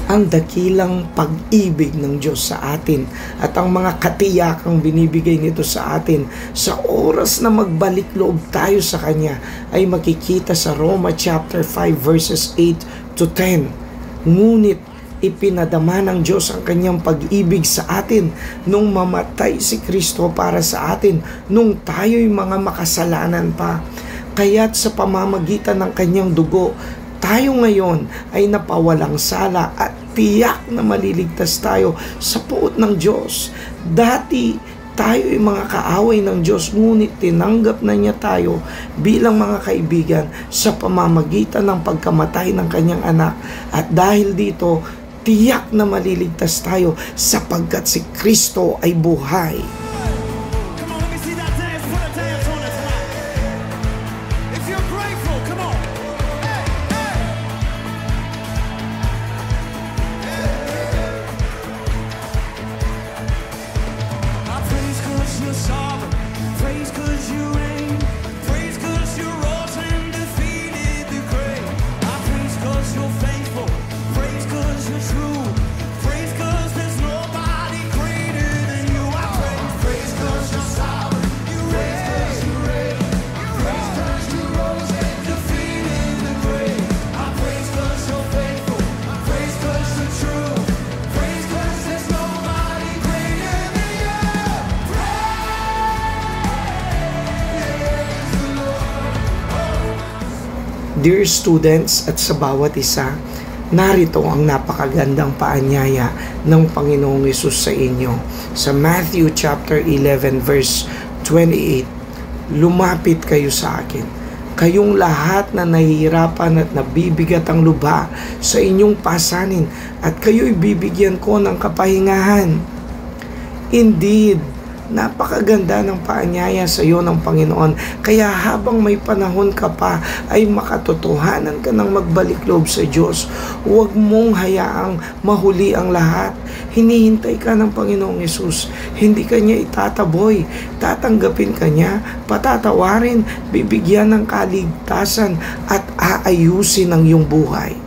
ang dakilang pag-ibig ng Diyos sa atin at ang mga katiyakang binibigay nito sa atin sa oras na magbalik loob tayo sa Kanya ay makikita sa Roma chapter 5 verses 8 to 10. Ngunit ipinadama ng Diyos ang Kanyang pag-ibig sa atin nung mamatay si Kristo para sa atin nung tayo'y mga makasalanan pa. Kaya't sa pamamagitan ng Kanyang dugo, tayo ngayon ay napawalang sala at tiyak na maliligtas tayo sa puot ng Diyos. Dati tayo ay mga kaaway ng Diyos, ngunit tinanggap na niya tayo bilang mga kaibigan sa pamamagitan ng pagkamatay ng Kanyang anak. At dahil dito, tiyak na maliligtas tayo sapagkat si Kristo ay buhay. Dear students at sa bawat isa, narito ang napakagandang paanyaya ng Panginoong Hesus sa inyo. Sa Matthew chapter 11 verse 28, lumapit kayo sa akin, kayong lahat na nahihirapan at nabibigat ang lubha sa inyong pasanin, at kayo'y bibigyan ko ng kapahingahan. Indeed, napakaganda ng paanyaya sa iyo ng Panginoon. Kaya habang may panahon ka pa, ay makatotohanan ka ng magbalik loob sa Diyos. Huwag mong hayaang mahuli ang lahat. Hinihintay ka ng Panginoong Hesus. Hindi ka niya itataboy. Tatanggapin ka niya, patatawarin, bibigyan ng kaligtasan at aayusin ang iyong buhay.